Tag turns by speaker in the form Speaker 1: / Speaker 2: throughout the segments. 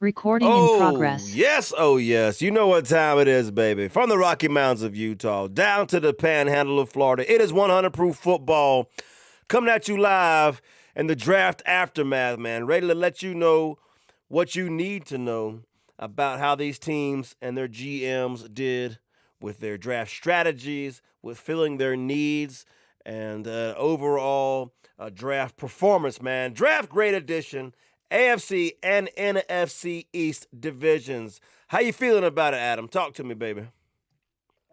Speaker 1: Recording in progress.
Speaker 2: Oh yes. You know what time it is, baby. From the Rocky Mountains of Utah down to the panhandle of Florida, it is 100 Proof Football coming at you live in the draft aftermath, man. Ready to let you know what you need to know about how these teams and their GMs did with their draft strategies, with filling their needs, and overall draft performance, man. Draft Great Edition. AFC and NFC East divisions. How you feeling about it, Adam? Talk to me, baby.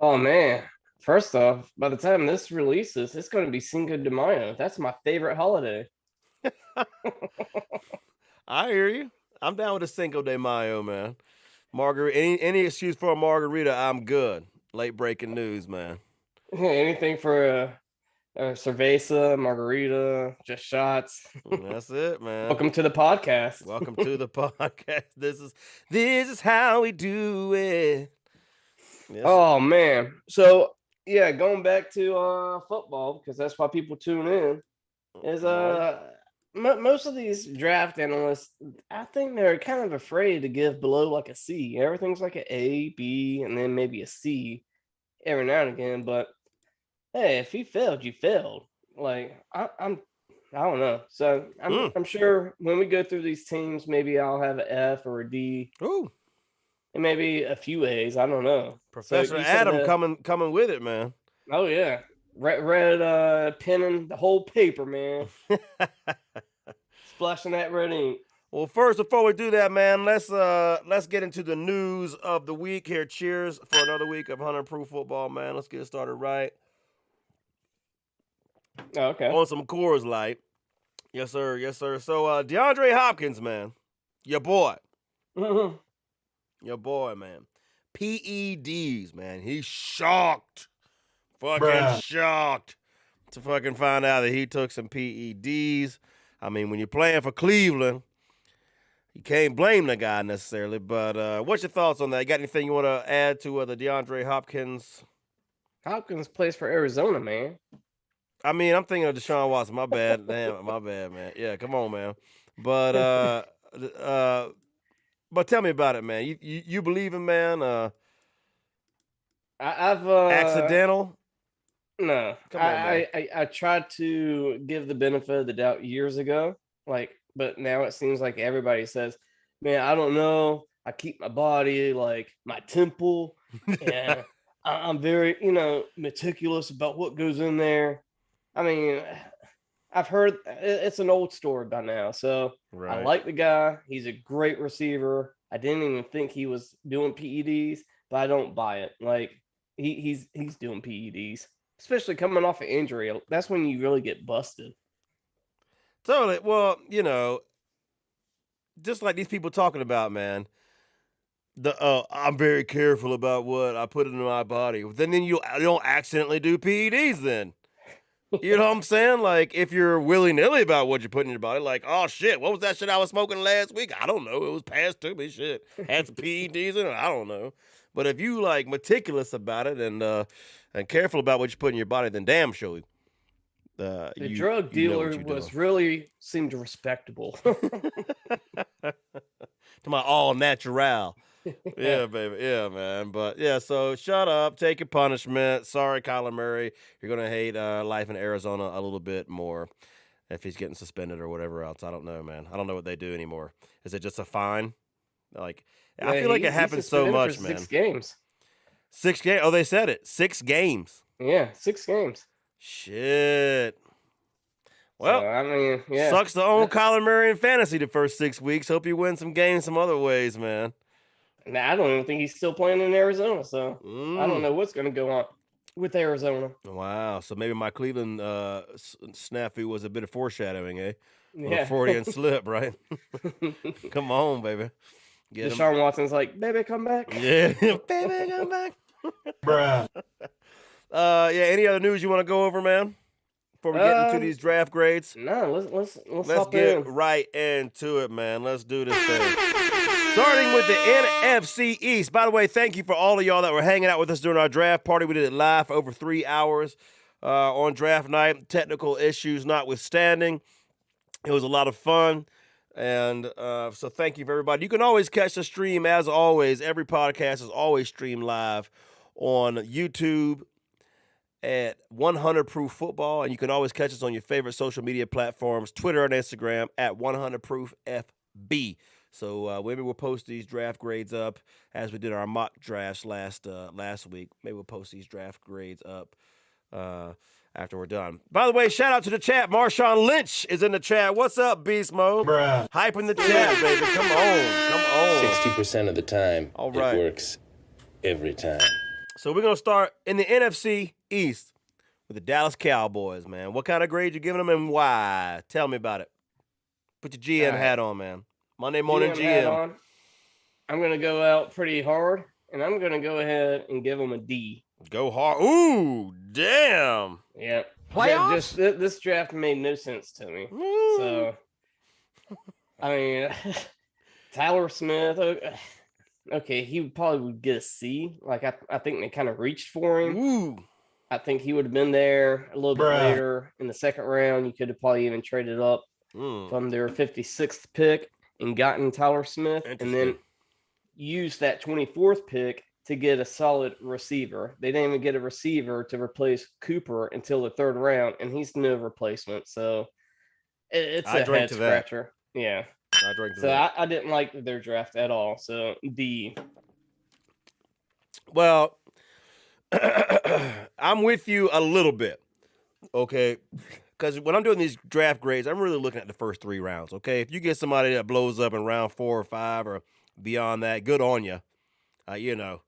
Speaker 3: Oh man. First off, by the time this releases, it's going to be Cinco de Mayo. That's my favorite holiday.
Speaker 2: I hear you. I'm down with a Cinco de Mayo, man. Margarita, any excuse for a margarita, I'm good. Late breaking news, man.
Speaker 3: Anything for a cerveza, margarita, just shots.
Speaker 2: That's it, man.
Speaker 3: Welcome to the podcast.
Speaker 2: Welcome to the podcast. This is how we do it.
Speaker 3: Yes. Oh man. So yeah, going back to football, because that's why people tune in, is most of these draft analysts, I think they're kind of afraid to give below like a C. Everything's like an A, B, and then maybe a C every now and again. But hey, if you failed, you failed. Like I don't know. So I'm sure when we go through these teams, maybe I'll have an F or a D.
Speaker 2: Ooh.
Speaker 3: And maybe a few A's. I don't know.
Speaker 2: Professor Adam coming with it, man.
Speaker 3: Oh yeah. Red penning the whole paper, man. Splashing that red ink.
Speaker 2: Well, first, before we do that, man, let's get into the news of the week here. Cheers for another week of 100 Proof Football, man. Let's get started right.
Speaker 3: Okay.
Speaker 2: On some Coors Light. Yes, sir. Yes, sir. So, DeAndre Hopkins, man. Your boy.
Speaker 3: Mm-hmm.
Speaker 2: Your boy, man. PEDs, man. He's shocked. Shocked to fucking find out that he took some PEDs. I mean, when you're playing for Cleveland, you can't blame the guy necessarily. But what's your thoughts on that? You got anything you want to add to the DeAndre Hopkins?
Speaker 3: Hopkins plays for Arizona, man.
Speaker 2: I mean, I'm thinking of Deshaun Watson. My bad. Damn, my bad, man. Yeah, come on, man. But tell me about it, man. You believe in, man?
Speaker 3: I've
Speaker 2: accidental?
Speaker 3: No. Come on, man. I tried to give the benefit of the doubt years ago, but now it seems like everybody says, man, I don't know. I keep my body like my temple, and I'm very, meticulous about what goes in there. I mean, I've heard it's an old story by now. So right. I like the guy. He's a great receiver. I didn't even think he was doing PEDs, but I don't buy it. Like he's doing PEDs, especially coming off an injury. That's when you really get busted.
Speaker 2: Totally. Well, just like these people talking about, man. I'm very careful about what I put into my body. Then you don't accidentally do PEDs then. You know what I'm saying? Like, if you're willy-nilly about what you put in your body, like, oh, shit, what was that shit I was smoking last week? I don't know. It was passed to me, shit. Had some PEDs in it. I don't know. But if you, meticulous about it and careful about what you put in your body, then damn sure.
Speaker 3: The drug dealer really seemed respectable.
Speaker 2: To my all-natural. Yeah, baby. Yeah, man. But, yeah, so shut up. Take your punishment. Sorry, Kyler Murray. You're going to hate life in Arizona a little bit more if he's getting suspended or whatever else. I don't know, man. I don't know what they do anymore. Is it just a fine? I feel like it happens so much, man.
Speaker 3: 6 games.
Speaker 2: 6 games? Oh, they said it. 6 games.
Speaker 3: Yeah, 6 games.
Speaker 2: Shit. Well,
Speaker 3: so, yeah.
Speaker 2: Sucks to own Kyler Murray in fantasy the first 6 weeks. Hope you win some games some other ways, man.
Speaker 3: I don't even think he's still playing in Arizona, so I don't know what's going to go on with Arizona.
Speaker 2: Wow, so maybe my Cleveland snafu was a bit of foreshadowing, eh?
Speaker 3: Yeah.
Speaker 2: A Freudian slip, right? Come on, baby.
Speaker 3: Deshaun Watson's like, baby, come back.
Speaker 2: Yeah, baby, come back.
Speaker 4: Bruh.
Speaker 2: Yeah, any other news you want to go over, man? Before we get into these draft grades?
Speaker 3: No,
Speaker 2: let's get right into it, man. Let's do this thing. Starting with the NFC East. By the way, thank you for all of y'all that were hanging out with us during our draft party. We did it live for over 3 hours on draft night. Technical issues notwithstanding. It was a lot of fun. And so thank you for everybody. You can always catch the stream, as always. Every podcast is always streamed live on YouTube at 100 Proof Football. And you can always catch us on your favorite social media platforms, Twitter and Instagram at 100 Proof FB. So maybe we'll post these draft grades up as we did our mock drafts last week. Maybe we'll post these draft grades up after we're done. By the way, shout out to the chat. Marshawn Lynch is in the chat. What's up, Beast Mode?
Speaker 1: Bruh.
Speaker 2: Hyping the chat, baby. Come on.
Speaker 4: 60% of the time,
Speaker 2: all right.
Speaker 4: It works every time.
Speaker 2: So we're going to start in the NFC East with the Dallas Cowboys, man. What kind of grade you giving them and why? Tell me about it. Put your GM hat on, man. Monday morning GM.
Speaker 3: I'm going to go out pretty hard, and I'm going to go ahead and give them a D.
Speaker 2: Go hard. Ooh, damn.
Speaker 3: Yeah.
Speaker 2: Playoffs?
Speaker 3: This draft made no sense to me. Ooh. So, I mean, Tyler Smith, okay, he probably would get a C. Like, I think they kind of reached for him.
Speaker 2: Ooh.
Speaker 3: I think he would have been there a little bit later in the second round. You could have probably even traded up from their 56th pick and gotten Tyler Smith, and then used that 24th pick to get a solid receiver. They didn't even get a receiver to replace Cooper until the third round, and he's no replacement. So it's a head scratcher. Yeah. I didn't like their draft at all. So D.
Speaker 2: Well, I'm with you a little bit, okay? Because when I'm doing these draft grades, I'm really looking at the first 3 rounds, okay? If you get somebody that blows up in round 4 or 5 or beyond that, good on you. You know,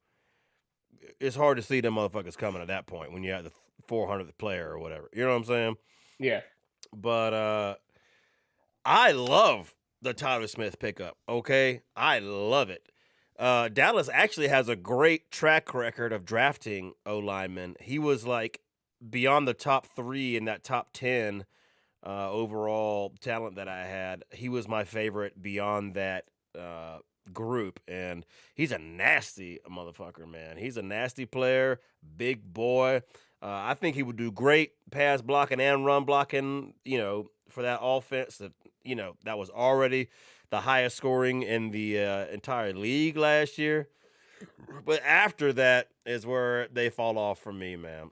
Speaker 2: it's hard to see them motherfuckers coming at that point when you're at the 400th player or whatever. You know what I'm saying?
Speaker 3: Yeah.
Speaker 2: But I love the Tyler Smith pickup, okay? I love it. Dallas actually has a great track record of drafting O-linemen. He was like beyond the top 3 in that top 10 overall talent that I had. He was my favorite beyond that group, and he's a nasty motherfucker, man. He's a nasty player, big boy. I think he would do great pass blocking and run blocking, you know, for that offense that, you know, that was already the highest scoring in the entire league last year. But after that is where they fall off for me, man.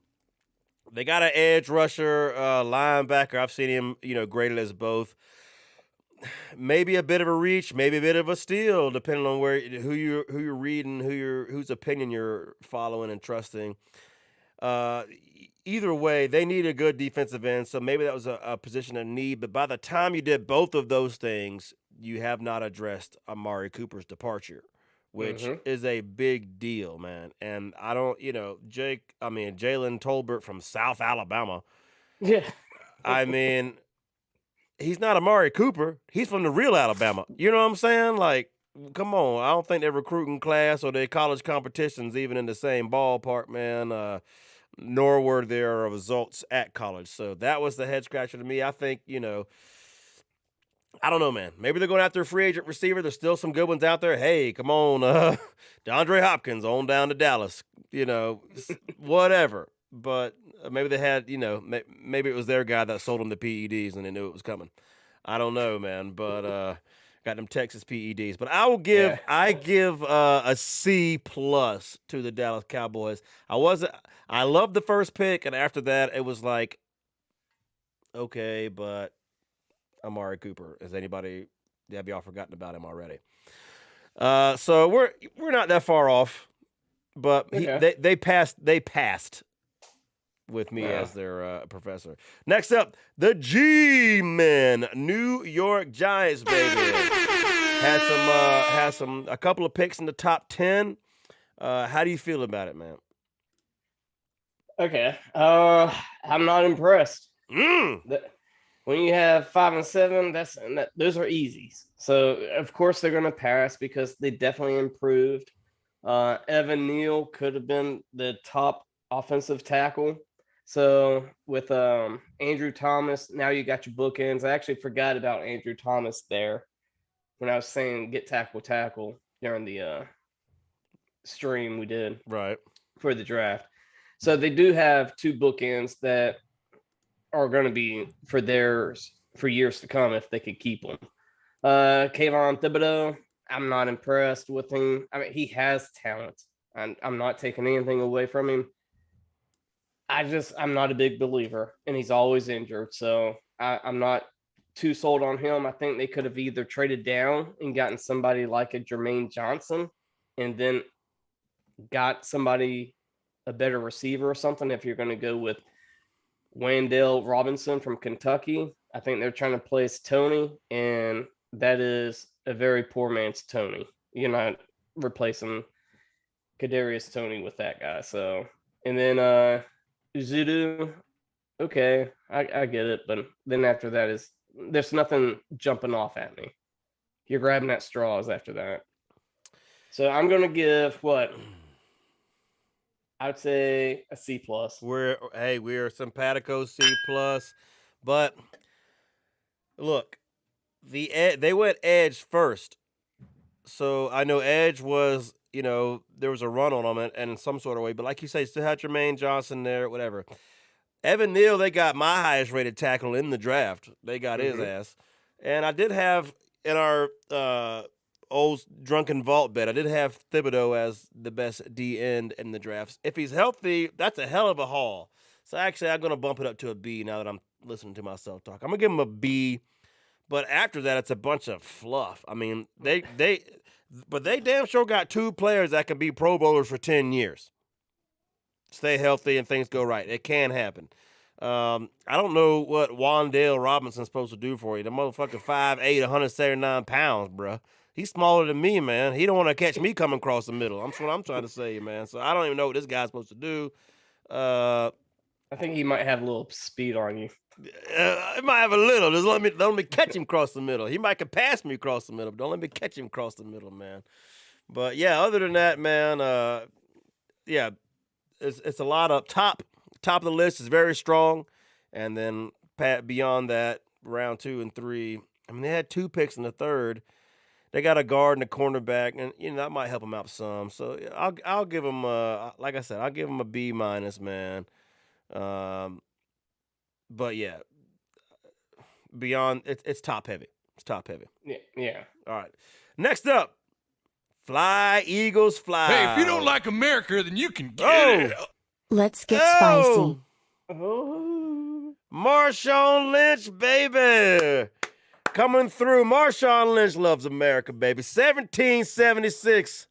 Speaker 2: They got an edge rusher, linebacker. I've seen him, you know, graded as both. Maybe a bit of a reach, maybe a bit of a steal, depending on who you're reading, whose opinion you're following and trusting. Either way, they need a good defensive end, so maybe that was a position of need. But by the time you did both of those things, you have not addressed Amari Cooper's departure, which is a big deal, man. And I don't, you know, Jalen Tolbert from South Alabama.
Speaker 3: Yeah.
Speaker 2: I mean, he's not Amari Cooper. He's from the real Alabama. You know what I'm saying? Like, come on. I don't think their recruiting class or their college competitions even in the same ballpark, man. Nor were there results at college. So that was the head scratcher to me. I think, you know, I don't know, man. Maybe they're going after a free agent receiver. There's still some good ones out there. Hey, come on, DeAndre Hopkins on down to Dallas. You know, whatever. But maybe they had, you know, maybe it was their guy that sold them the PEDs and they knew it was coming. I don't know, man. But got them Texas PEDs. But I give a C+ to the Dallas Cowboys. I loved the first pick, and after that, it was like, okay, but Amari Cooper. Have y'all forgotten about him already? So we're not that far off, but they passed with me as their professor. Next up, the G-Men, New York Giants, baby. Had a couple of picks in the top 10. How do you feel about it, man?
Speaker 3: Okay. I'm not impressed. When you have 5 and 7, those are easies. So of course they're going to pass because they definitely improved. Evan Neal could have been the top offensive tackle. So with Andrew Thomas, now you got your bookends. I actually forgot about Andrew Thomas there when I was saying get tackle during the stream we did for the draft. So they do have 2 bookends that are going to be for years to come if they could keep them. Kayvon Thibodeau, I'm not impressed with him. I mean, he has talent. I'm not taking anything away from him. I'm not a big believer, and he's always injured. So I'm not too sold on him. I think they could have either traded down and gotten somebody like a Jermaine Johnson and then got somebody, a better receiver or something. If you're going to go with Wandale Robinson from Kentucky, I think they're trying to place Tony, and that is a very poor man's Tony. You're not replacing Kadarius Tony with that guy. So, and then Uzudu, okay, I get it, but then after that is there's nothing jumping off at me. You're grabbing at straws after that. So I'm gonna give what I would say a C plus.
Speaker 2: We're simpatico C plus, but look, they went edge first, so I know edge was there was a run on them and in some sort of way, but like you say, still had Jermaine Johnson there, whatever. Evan Neal, they got my highest rated tackle in the draft. They got his ass, and I did have in our old drunken vault bet, I did have Thibodeau as the best D end in the drafts. If he's healthy, that's a hell of a haul. So actually, I'm going to bump it up to a B now that I'm listening to myself talk. I'm going to give him a B, but after that, it's a bunch of fluff. I mean, they damn sure got two players that can be Pro Bowlers for 10 years. Stay healthy and things go right. It can happen. I don't know what Wandale Robinson's supposed to do for you. The motherfucker 5'8", 179 pounds, bro. He's smaller than me, man. He don't want to catch me coming across the middle. That's what I'm trying to say, man. So I don't even know what this guy's supposed to do.
Speaker 3: I think he might have a little speed on you.
Speaker 2: It might have a little. Just let me catch him across the middle. He might could pass me across the middle, but don't let me catch him across the middle, man. But yeah, other than that, man, yeah, it's a lot of top of the list is very strong, and then beyond that, round 2 and 3. I mean, they had 2 picks in the third. They got a guard and a cornerback, and that might help them out some. So I'll give them, like I said, I'll give them a B minus, man. But yeah, beyond it's top heavy. It's top heavy.
Speaker 3: Yeah.
Speaker 2: All right. Next up, fly Eagles fly.
Speaker 1: Hey, if you don't like America, then you can get it.
Speaker 5: Let's get spicy.
Speaker 3: Oh,
Speaker 2: Marshawn Lynch, baby. Coming through. Marshawn Lynch loves America, baby. 1776.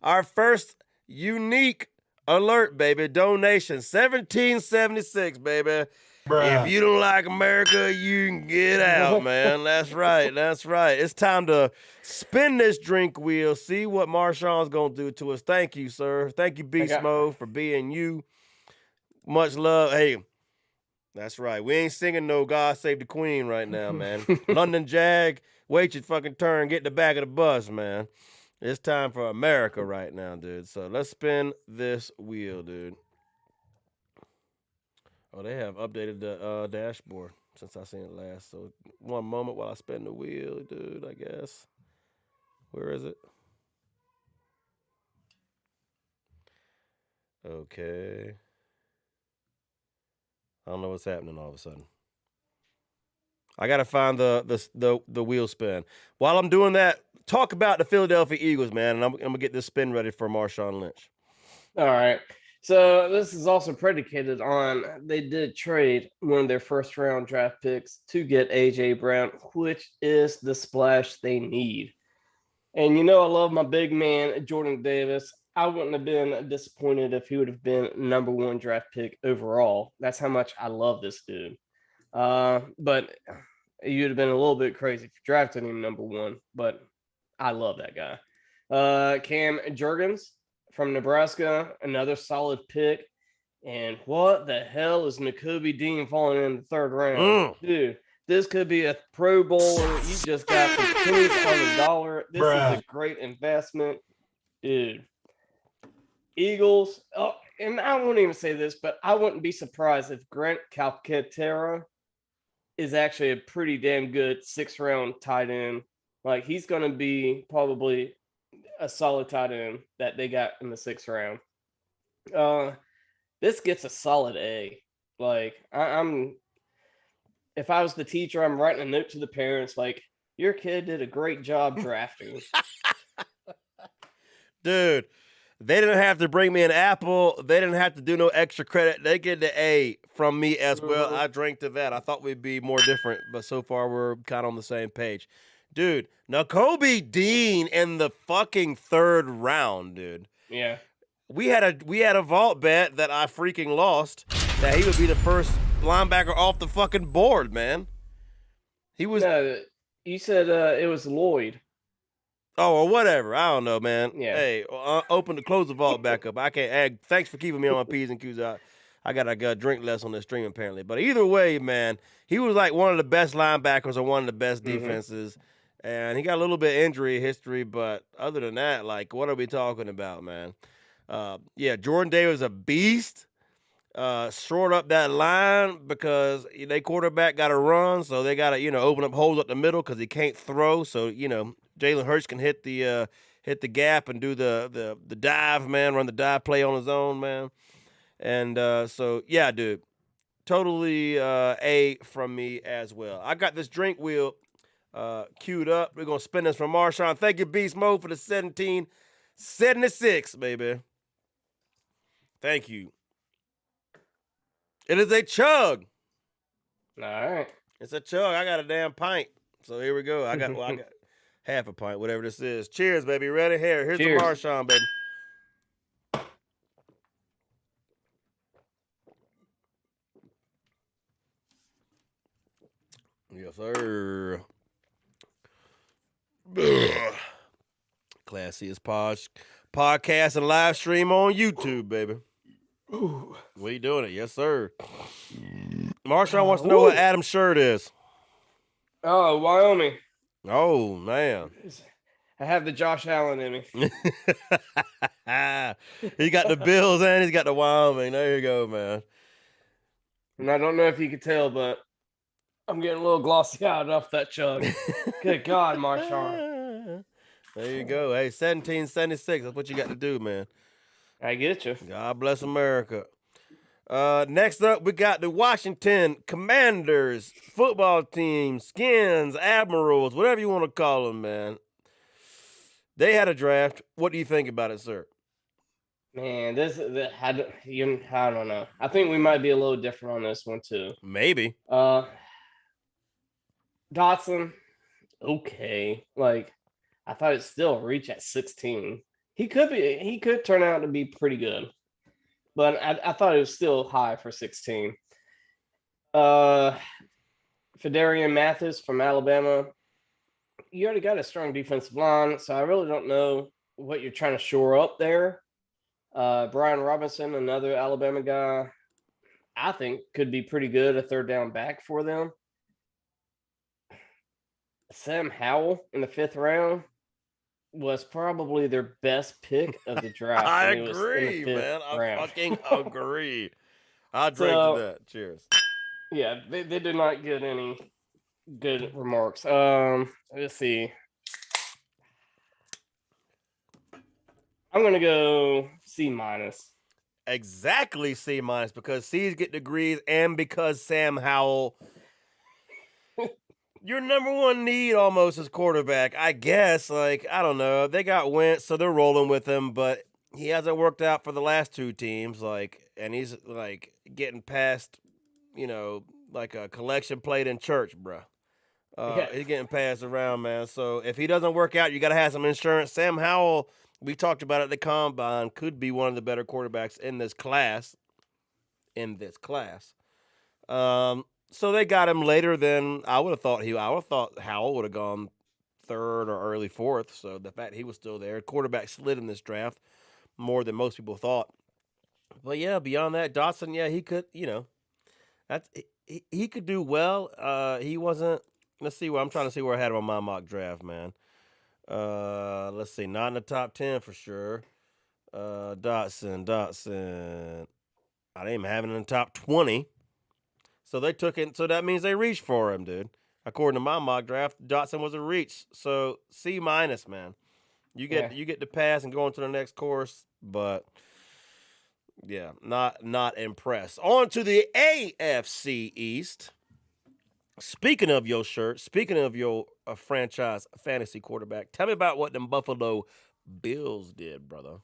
Speaker 2: Our first unique alert, baby. Donation. 1776, baby. Bruh. If you don't like America, you can get out, man. That's right. That's right. It's time to spin this drink wheel. See what Marshawn's going to do to us. Thank you, sir. Thank you, Beast Mode, for being you. Much love. Hey, that's right. We ain't singing no God Save the Queen right now, man. London Jag, wait your fucking turn. Get in the back of the bus, man. It's time for America right now, dude. So let's spin this wheel, dude. Oh, they have updated the dashboard since I seen it last. So one moment while I spin the wheel, dude, I guess. Where is it? Okay. I don't know what's happening all of a sudden. I got to find the wheel spin. While I'm doing that, talk about the Philadelphia Eagles, man, and I'm going to get this spin ready for Marshawn Lynch.
Speaker 3: All right. So this is also predicated on they did trade one of their first round draft picks to get A.J. Brown, which is the splash they need. And I love my big man, Jordan Davis. I wouldn't have been disappointed if he would have been number 1 draft pick overall. That's how much I love this dude. But you'd have been a little bit crazy for drafting him number 1, but I love that guy. Cam Jurgens from Nebraska, another solid pick. And what the hell is Nakobe Dean falling in the 3rd round? Dude, this could be a Pro Bowler. You just got the pennies on the dollar. This is a great investment. Dude. Eagles. Oh, and I won't even say this, but I wouldn't be surprised if Grant Calcaterra is actually a pretty damn good 6th round tight end. Like, he's going to be probably a solid tight end that they got in the 6th round. This gets a solid A. Like, I'm if I was the teacher, I'm writing a note to the parents, like, Your kid did a great job drafting.
Speaker 2: Dude, they didn't have to bring me an apple. They didn't have to do no extra credit. They get the A from me as well. I drank to that. I thought we'd be more different, but so far we're kind of on the same page. Dude, Nakobe Dean in the fucking third round, dude.
Speaker 3: Yeah.
Speaker 2: We had a vault bet that I freaking lost that he would be the first linebacker off the fucking board, man. He was.
Speaker 3: No, you said it was Lloyd.
Speaker 2: Oh, or whatever. I don't know, man.
Speaker 3: Yeah.
Speaker 2: Hey, close the vault back up. I can't. Thanks for keeping me on my P's and Q's. I got to drink less on this stream apparently. But either way, man, he was like one of the best linebackers or one of the best defenses, and he got a little bit injury history. But other than that, like, what are we talking about, man? Yeah, Jordan Davis a beast. Short up that line because they quarterback got to run, so they got to open up holes up the middle because he can't throw. So Jalen Hurts can hit the gap and do the dive, man, run the dive play on his own, man. And so yeah, dude, totally A from me as well. I got this drink wheel queued up. We're gonna spin this from Marshawn. Thank you, Beast Mode, for the 1776, baby. Thank you. It is a chug.
Speaker 3: All right.
Speaker 2: It's a chug. I got a damn pint. So here we go. I got half a pint, whatever this is. Cheers, baby. Ready? Here's
Speaker 3: Cheers.
Speaker 2: the Marshawn, baby. Yes, sir. Classiest podcast and live stream on YouTube, baby.
Speaker 3: Ooh.
Speaker 2: We doing it. Yes, sir. Marshawn wants to know what Adam's shirt is.
Speaker 3: Oh, Wyoming.
Speaker 2: Oh, man.
Speaker 3: I have the Josh Allen in me.
Speaker 2: He got the Bills and he's got the Wyoming. There you go, man.
Speaker 3: And I don't know if you could tell, but I'm getting a little glossy eyed off that chug. Good God, Marshawn.
Speaker 2: There you go. Hey, 1776. That's what you got to do, man.
Speaker 3: I get you.
Speaker 2: God bless America. Next up, we got the Washington Commanders football team, Skins, Admirals, whatever you want to call them, man. They had a draft. What do you think about it, sir?
Speaker 3: Man, I don't know. I think we might be a little different on this one too.
Speaker 2: Maybe.
Speaker 3: Dotson, okay. Like, I thought it'd still reach at 16. He could turn out to be pretty good. But I thought it was still high for 16. Fedarian Mathis from Alabama. You already got a strong defensive line, so I really don't know what you're trying to shore up there. Brian Robinson, another Alabama guy, I think could be pretty good, a third down back for them. Sam Howell in the 5th round was probably their best pick of the draft.
Speaker 2: I agree, man. I fucking agree. I'll drink to that. Cheers.
Speaker 3: Yeah, they did not get any good remarks. Let's see. I'm going to go C-.
Speaker 2: Exactly C- because C's get degrees and because Sam Howell, your number one need almost is quarterback, I guess. Like, I don't know. They got Wentz, so they're rolling with him, but he hasn't worked out for the last two teams. Like, and he's like getting past, like a collection plate in church, bro. He's getting passed around, man. So if he doesn't work out, you got to have some insurance. Sam Howell, we talked about it at the combine, could be one of the better quarterbacks in this class. So they got him later than I would have thought. I would have thought Howell would have gone 3rd or early 4th. So the fact he was still there, quarterback slid in this draft more than most people thought. But yeah, beyond that, Dotson, yeah, he could, he could do well. He wasn't. Let's see where I'm trying to see where I had him on my mock draft, man. Let's see, not in the top 10 for sure. Dotson. I didn't even have him in the top 20. So they took it. So that means they reached for him, dude. According to my mock draft, Dotson was a reach. So C-, man. You get the pass and go on to the next course, but yeah, not impressed. On to the AFC East. Speaking of your shirt, speaking of your franchise fantasy quarterback, tell me about what them Buffalo Bills did, brother.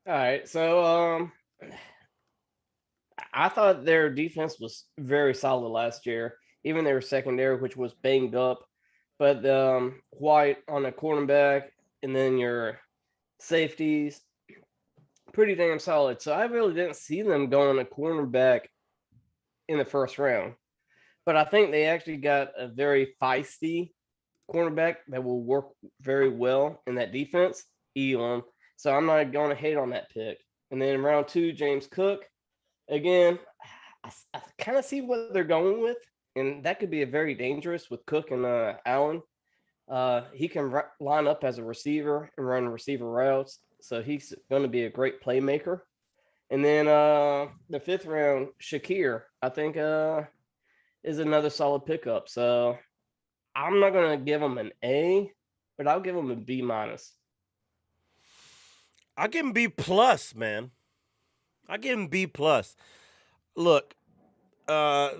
Speaker 3: All right, so I thought their defense was very solid last year, even their secondary, which was banged up. But White on the cornerback, and then your safeties, pretty damn solid. So I really didn't see them going a cornerback in the first round. But I think they actually got a very feisty cornerback that will work very well in that defense, Elam. So I'm not going to hate on that pick. And then round 2, James Cook. Again, I kind of see what they're going with, and that could be a very dangerous with Cook and Allen. He can line up as a receiver and run receiver routes, so he's going to be a great playmaker. And then the 5th round, Shakir, I think is another solid pickup. So I'm not going to give him an A, but I'll give him a B minus.
Speaker 2: I'll give him B plus, man. I give him B plus. Look, a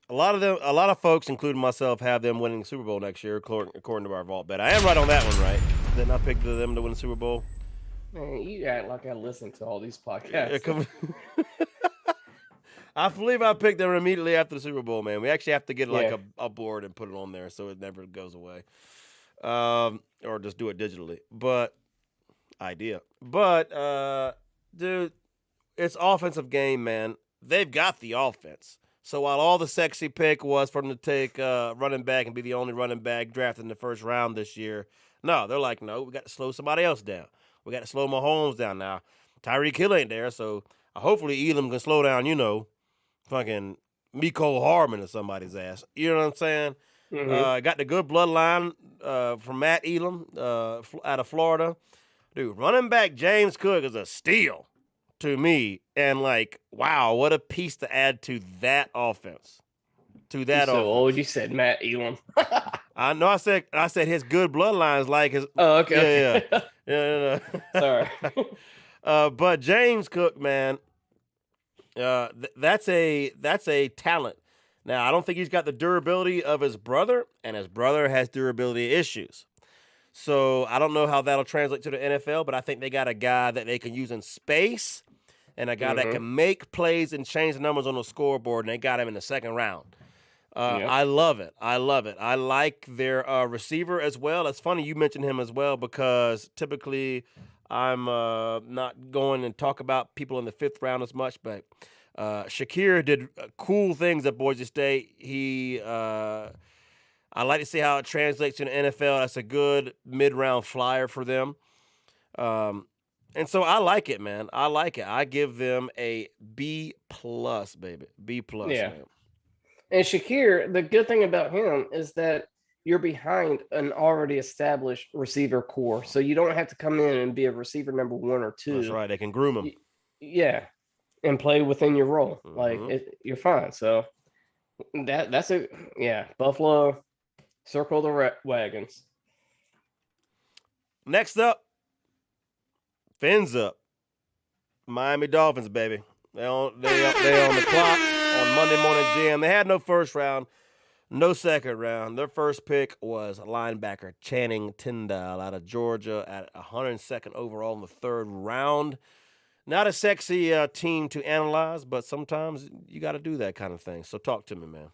Speaker 2: lot of folks, including myself, have them winning the Super Bowl next year, according to our vault bet. I am right on that one, right? Didn't I pick them to win the Super Bowl?
Speaker 3: Man, you act like I listen to all these podcasts.
Speaker 2: I believe I picked them immediately after the Super Bowl, man. We actually have to get a board and put it on there so it never goes away, or just do it digitally. But dude, it's offensive game, man. They've got the offense. So while all the sexy pick was for them to take running back and be the only running back drafted in the first round this year, no, they're like, no, we got to slow somebody else down. We got to slow Mahomes down now. Tyreek Hill ain't there, so hopefully Elam can slow down, fucking Mecole Hardman or somebody's ass. You know what I'm saying?
Speaker 3: Mm-hmm.
Speaker 2: Got the good bloodline from Matt Elam out of Florida. Dude, running back James Cook is a steal to me. And, wow, what a piece to add to that offense.
Speaker 3: So old, you said Matt Elam.
Speaker 2: I know I said his good bloodline is like his.
Speaker 3: Oh, okay.
Speaker 2: Yeah.
Speaker 3: Sorry.
Speaker 2: But James Cook, man, that's a talent. Now, I don't think he's got the durability of his brother, and his brother has durability issues. So I don't know how that'll translate to the NFL, but I think they got a guy that they can use in space and a guy that can make plays and change the numbers on the scoreboard, and they got him in the second round. I love it. I like their receiver as well. It's funny you mentioned him as well because typically I'm not going and talk about people in the 5th round as much, but Shakir did cool things at Boise State. I like to see how it translates to the NFL. That's a good mid-round flyer for them. And so I like it, man. I like it. I give them a B plus, baby. B plus, man.
Speaker 3: And Shakir, the good thing about him is that you're behind an already established receiver core. So you don't have to come in and be a receiver number 1 or 2.
Speaker 2: That's right. They can groom him.
Speaker 3: Yeah. And play within your role. You're fine. So that's Buffalo, circle the wagons.
Speaker 2: Next up, fins up. Miami Dolphins, baby. They on the clock on Monday Morning Jam. They had no first round, no second round. Their first pick was linebacker Channing Tindall out of Georgia at 102nd overall in the 3rd round. Not a sexy team to analyze, but sometimes you got to do that kind of thing. So talk to me, man.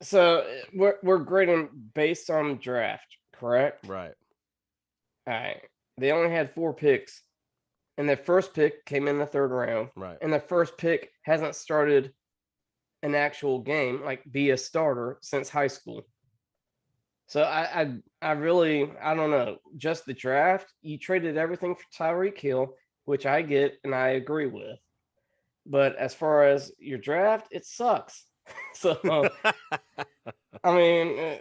Speaker 3: So we're grading based on draft, correct?
Speaker 2: Right.
Speaker 3: All right. They only had 4 picks, and their first pick came in the 3rd round.
Speaker 2: Right.
Speaker 3: And the first pick hasn't started an actual game, be a starter since high school. So I really don't know. Just the draft, you traded everything for Tyreek Hill, which I get and I agree with. But as far as your draft, it sucks. So I mean,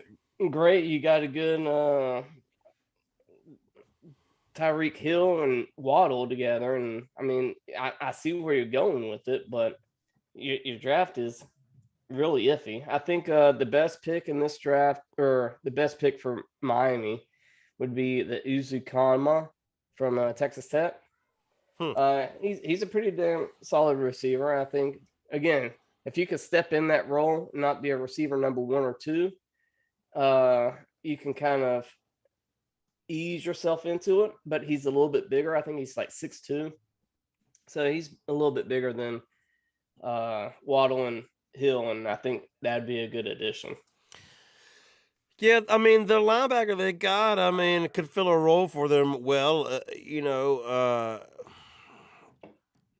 Speaker 3: great, you got a good Tyreek Hill and Waddle together, and I mean, I see where you're going with it, but your draft is really iffy. I think the best pick in this draft, or the best pick for Miami, would be the Uzukama from Texas Tech. He's a pretty damn solid receiver. I think, again, if you could step in that role, and not be a receiver number 1 or 2, you can kind of ease yourself into it. But he's a little bit bigger. I think he's like 6'2", so he's a little bit bigger than Waddle and Hill, and I think that'd be a good addition.
Speaker 2: Yeah, I mean, the linebacker they got, I mean, could fill a role for them well.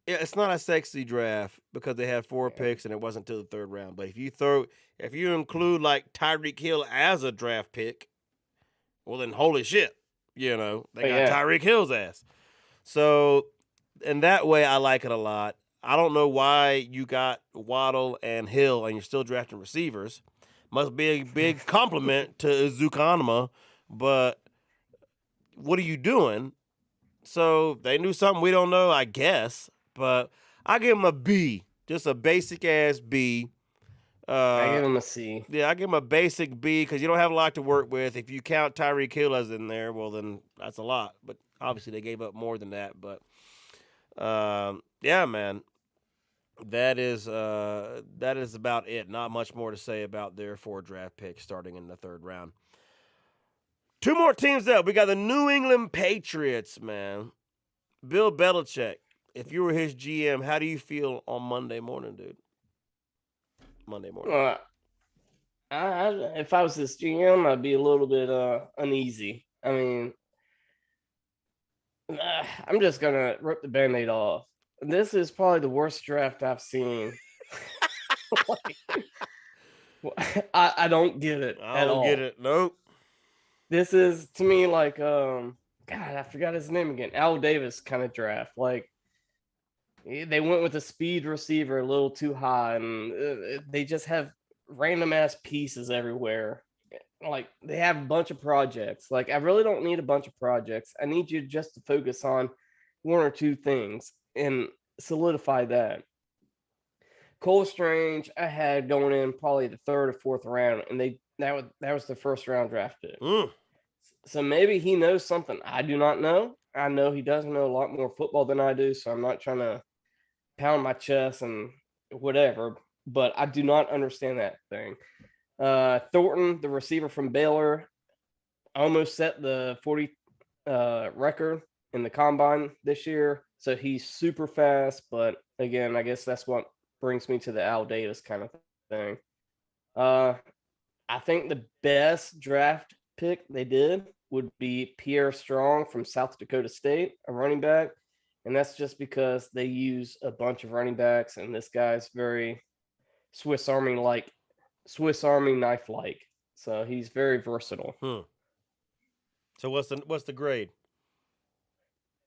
Speaker 2: Yeah, it's not a sexy draft because they had 4 picks and it wasn't till the 3rd round. But if you include like Tyreek Hill as a draft pick, well then holy shit, they got Tyreek Hill's ass. So in that way, I like it a lot. I don't know why you got Waddle and Hill and you're still drafting receivers. Must be a big compliment to Zukanma, but what are you doing? So they knew something we don't know, I guess. But I give him a B, just a basic ass B.
Speaker 3: I give him a C.
Speaker 2: Yeah, I give him a basic B because you don't have a lot to work with. If you count Tyreek Hill as in there, well then that's a lot. But obviously they gave up more than that. But yeah, man, that is about it. Not much more to say about their 4 draft picks starting in the 3rd round. 2 more teams up. We got the New England Patriots, man. Bill Belichick. If you were his GM, how do you feel on Monday morning, dude? Monday morning.
Speaker 3: If I was his GM, I'd be a little bit uneasy. I mean, I'm just gonna rip the Band-Aid off. This is probably the worst draft I've seen. I don't get it at all.
Speaker 2: I don't get it. Nope.
Speaker 3: This is, to me, like God, I forgot his name again. Al Davis kind of draft. Like, they went with a speed receiver a little too high, and they just have random ass pieces everywhere. Like, they have a bunch of projects. Like, I really don't need a bunch of projects. I need you just to focus on 1 or 2 things and solidify that. Cole Strange, I had going in probably the 3rd or 4th round, and that was the 1st round draft pick. So maybe he knows something I do not know. I know he does know a lot more football than I do, so I'm not trying to pound my chest and whatever, but I do not understand that thing. Thornton, the receiver from Baylor, almost set the 40 record in the combine this year, so he's super fast. But again, I guess that's what brings me to the Al Davis kind of thing. I think the best draft pick they did would be Pierre Strong from South Dakota State, a running back. And that's just because they use a bunch of running backs, and this guy's very Swiss Army knife-like. So he's very versatile.
Speaker 2: So what's the grade?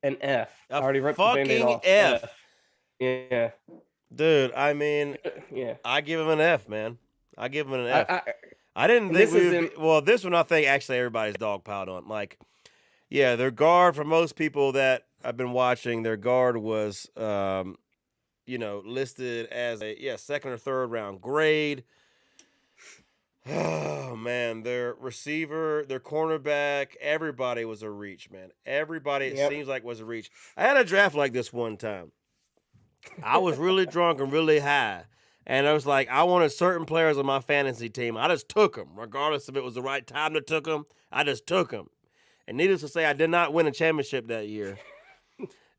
Speaker 3: An F. I already ripped
Speaker 2: fucking
Speaker 3: the Band-Aid off.
Speaker 2: F.
Speaker 3: Yeah.
Speaker 2: Dude, I mean,
Speaker 3: yeah.
Speaker 2: I give him an F, man. I give him an F. I didn't think this one I think actually everybody's dogpiled on. Like, yeah, their guard, for most people that I've been watching, their guard was listed as a 2nd or 3rd round grade. Oh man, their receiver, their cornerback, everybody was a reach, man. Everybody, it seems like, was a reach. I had a draft like this one time. I was really drunk and really high. And I was like, I wanted certain players on my fantasy team. I just took them, regardless if it was the right time to took them. I just took them. And needless to say, I did not win a championship that year.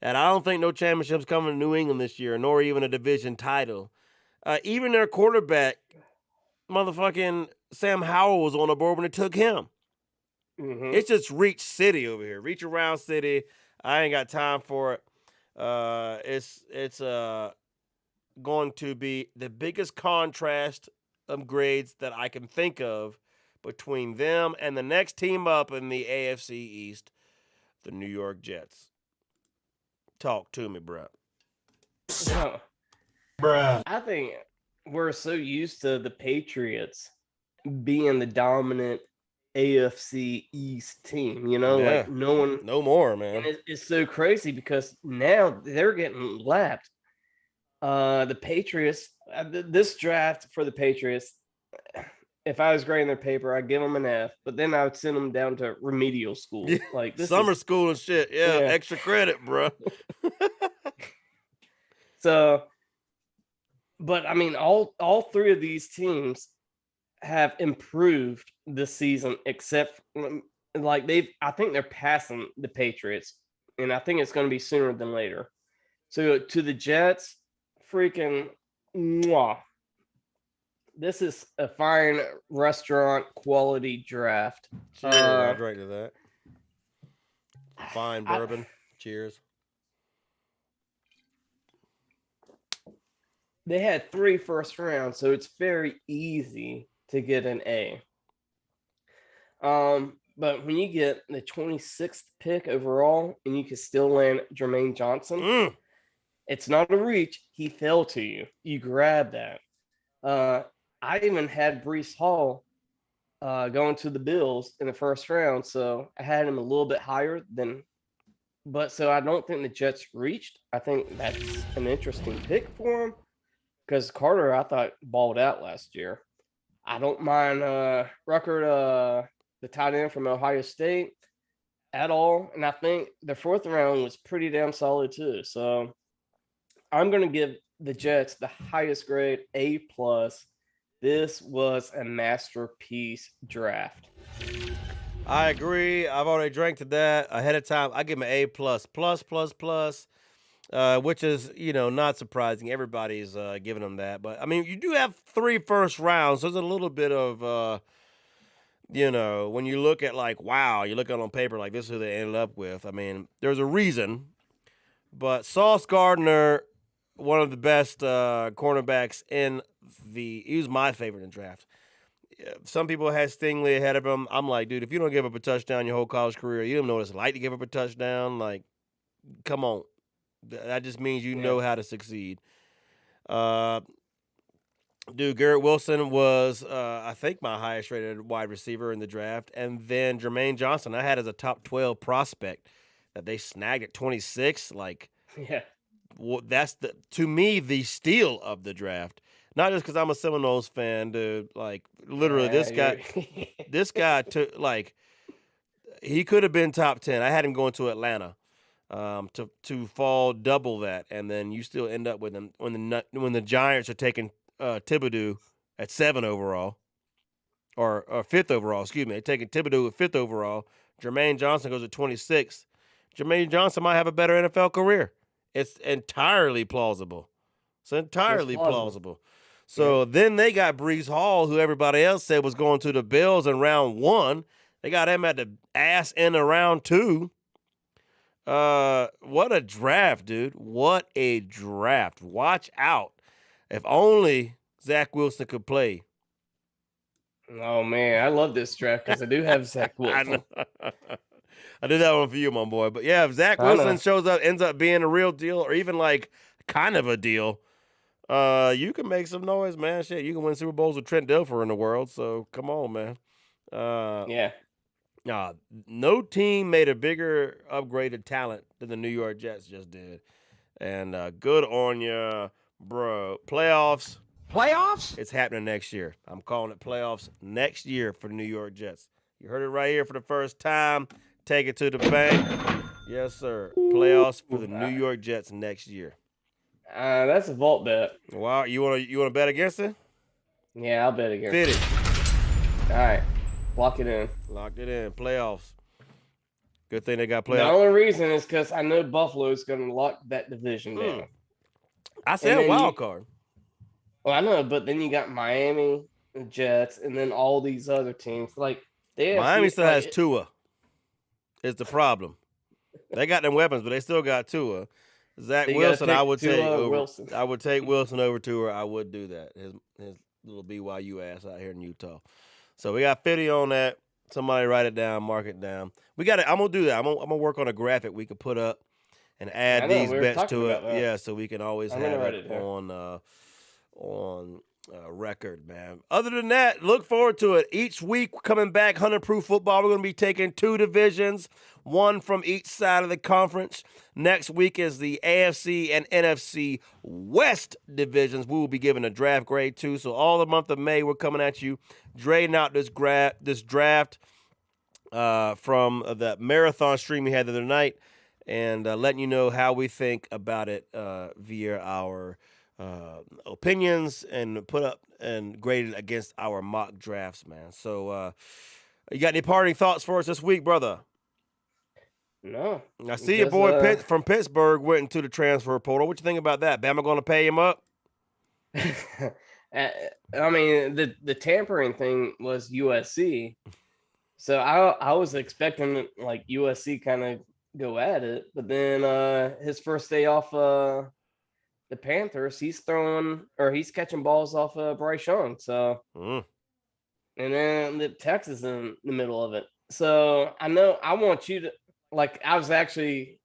Speaker 2: And I don't think no championship's coming to New England this year, nor even a division title. Even their quarterback, motherfucking Sam Howell, was on the board when they took him. Mm-hmm. It's just reach city over here. Reach around city. I ain't got time for it. It's going to be the biggest contrast of grades that I can think of between them and the next team up in the AFC East, the New York Jets. Talk to me, bro.
Speaker 3: So, I think we're so used to the Patriots being the dominant AFC East team, like no
Speaker 2: more, man.
Speaker 3: And it's so crazy because now they're getting lapped. The Patriots, this draft for the Patriots, if I was grading their paper, I'd give them an F, but then I would send them down to remedial school, like this
Speaker 2: summer school and shit. Yeah, extra credit, bro.
Speaker 3: So But I mean, all three of these teams have improved this season, except like I think they're passing the Patriots, and I think it's going to be sooner than later. So to the Jets, freaking mwah. This is a fine restaurant quality draft.
Speaker 2: Cheers, I'll drink to that. Fine bourbon. Cheers.
Speaker 3: They had 3 first rounds, so it's very easy to get an A. But when you get the 26th pick overall and you can still land Jermaine Johnson, it's not a reach. He fell to you. You grab that. I even had Breece Hall going to the Bills in the first round, so I had him a little bit higher than. But so I don't think the Jets reached. I think that's an interesting pick for him because Carter, I thought, balled out last year. I don't mind Ruckert, the tight end from Ohio State, at all. And I think the 4th round was pretty damn solid too. So I'm going to give the Jets the highest grade, A+. This was a masterpiece draft.
Speaker 2: I agree. I've already drank to that ahead of time. I give him an A++++, which is, not surprising. Everybody's giving them that. But, I mean, you do have 3 first rounds. So there's a little bit of, when you look at wow, you look at it on paper like this is who they ended up with. I mean, there's a reason. But Sauce Gardner, one of the best cornerbacks he was my favorite in the draft. Some people had Stingley ahead of him. I'm like, dude, if you don't give up a touchdown your whole college career, you don't know what it's like to give up a touchdown. Like, come on. That just means you know how to succeed. Dude, Garrett Wilson was, I think, my highest rated wide receiver in the draft. And then Jermaine Johnson, I had as a top 12 prospect that they snagged at 26. That's, to me, the steal of the draft. Not just because I'm a Seminoles fan, dude. Like, literally, this guy took, he could have been top 10. I had him going to Atlanta to fall double that, and then you still end up with him when the Giants are taking Thibodeau at 7 overall, or 5th overall, excuse me. They're taking Thibodeau at 5th overall. Jermaine Johnson goes at 26. Jermaine Johnson might have a better NFL career. It's entirely plausible. So then they got Breece Hall, who everybody else said was going to the Bills in round 1. They got him at the ass end of round 2. What a draft, dude. What a draft. Watch out. If only Zach Wilson could play.
Speaker 3: Oh, man. I love this draft because I do have Zach Wilson.
Speaker 2: I did that one for you, my boy. But, yeah, if Zach Wilson ends up being a real deal or even, kind of a deal, you can make some noise, man. Shit, you can win Super Bowls with Trent Dilfer in the world, so come on, man. No team made a bigger upgraded talent than the New York Jets just did. And good on you, bro. Playoffs? It's happening next year. I'm calling it playoffs next year for the New York Jets. You heard it right here for the first time. Take it to the bank. Yes, sir. Playoffs for the New York Jets next year.
Speaker 3: That's a vault bet.
Speaker 2: Wow, you want to bet against it?
Speaker 3: Yeah, I'll bet against
Speaker 2: it.
Speaker 3: All right. Lock it in.
Speaker 2: Locked it in. Playoffs. Good thing they got playoffs.
Speaker 3: The only reason is because I know Buffalo's going to lock that division down.
Speaker 2: I said wild card.
Speaker 3: Well, I know, but then you got Miami, the Jets, and then all these other teams.
Speaker 2: Miami still has Tua. Is the problem. They got them weapons, but they still got Tua. Zach Wilson, I would take over. Wilson. I would take Wilson over Tua. I would do that. His little BYU ass out here in Utah. So we got 50 on that. Somebody write it down, mark it down. I'm gonna do that. I'm gonna work on a graphic we could put up and add these bets to it. Yeah, so we can always have it on record, man. Other than that, look forward to it. Each week coming back, 100 Proof Football. We're gonna be taking 2 divisions, one from each side of the conference. Next week is the AFC and NFC West divisions. We will be giving a draft grade too. So all the month of May, we're coming at you, draining out this draft from the marathon stream we had the other night, and letting you know how we think about it via our opinions and put up and graded against our mock drafts, man. So, you got any parting thoughts for us this week, brother?
Speaker 3: No.
Speaker 2: I see your boy Pitt from Pittsburgh went into the transfer portal. What you think about that? Bama going to pay him up?
Speaker 3: I mean, the tampering thing was USC, so I was expecting like USC kind of go at it, but then his first day off the Panthers, he's catching balls off Bryce Young, so and then the Texas in the middle of it. So I know I want you to I was actually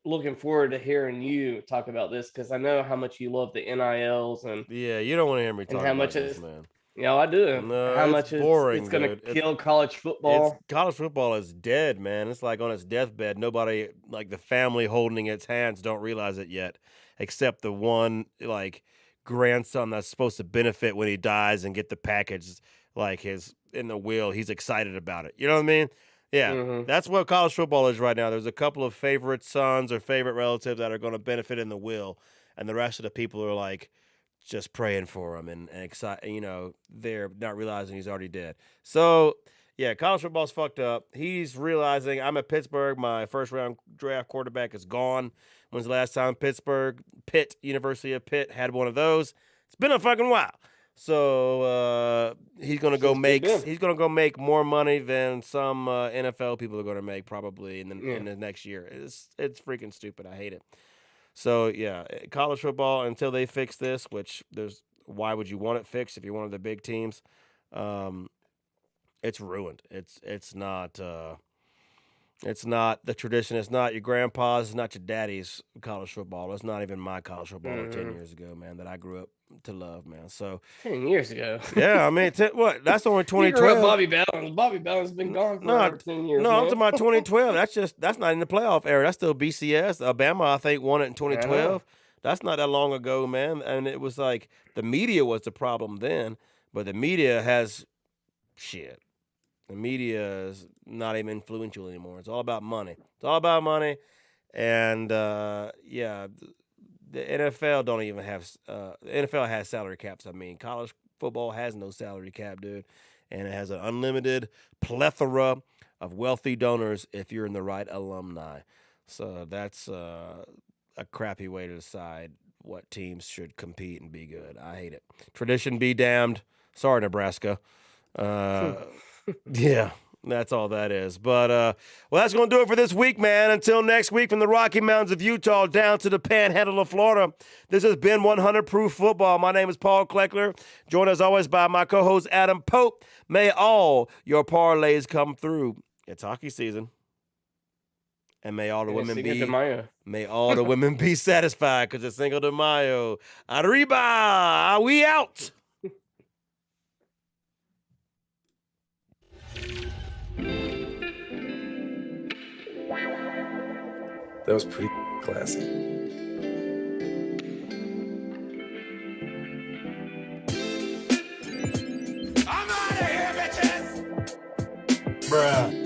Speaker 3: looking forward to hearing you talk about this because I know how much you love the NILs and
Speaker 2: you don't want to hear me talk about this, man.
Speaker 3: I do.
Speaker 2: No,
Speaker 3: how much
Speaker 2: boring,
Speaker 3: it's going to kill college football.
Speaker 2: College football is dead, man. It's like on its deathbed. Nobody, like the family holding its hands, don't realize it yet, except the one grandson that's supposed to benefit when he dies and get the package in the will. He's excited about it. You know what I mean? Yeah, That's what college football is right now. There's a couple of favorite sons or favorite relatives that are going to benefit in the will, and the rest of the people are just praying for him and excited. They're not realizing he's already dead. So, yeah, college football's fucked up. He's realizing I'm at Pittsburgh. My first round draft quarterback is gone. When's the last time University of Pitt had one of those? It's been a fucking while. So he's gonna go make more money than some NFL people are gonna make probably in the next year. It's freaking stupid. I hate it. So yeah, college football until they fix this, why would you want it fixed if you're one of the big teams? It's ruined. It's not the tradition. It's not your grandpa's. It's not your daddy's college football. It's not even my college football 10 years ago, man, that I grew up to love, man. So
Speaker 3: 10 years ago.
Speaker 2: Yeah, I mean, what? That's only 2012.
Speaker 3: You grew up Bobby Bellins. Bobby Bellins been gone for 10 years.
Speaker 2: No, I'm talking about 2012. That's not in the playoff era. That's still BCS. Alabama, I think, won it in 2012. That's not that long ago, man. And it was the media was the problem then, but the media has shit. The media is not even influential anymore. It's all about money. And the NFL don't even have. The NFL has salary caps. I mean, college football has no salary cap, dude, and it has an unlimited plethora of wealthy donors if you're in the right alumni. So that's a crappy way to decide what teams should compete and be good. I hate it. Tradition be damned. Sorry, Nebraska. Yeah, that's all that is. But, that's going to do it for this week, man. Until next week, from the Rocky Mountains of Utah down to the Panhandle of Florida, this has been 100 Proof Football. My name is Paul Kleckler, joined as always by my co-host Adam Pope. May all your parlays come through. It's hockey season. And may all the women be satisfied because it's Cinco de Mayo. Arriba! We out!
Speaker 6: That was pretty classy.
Speaker 1: I'm out of here, bitches!
Speaker 6: Bruh.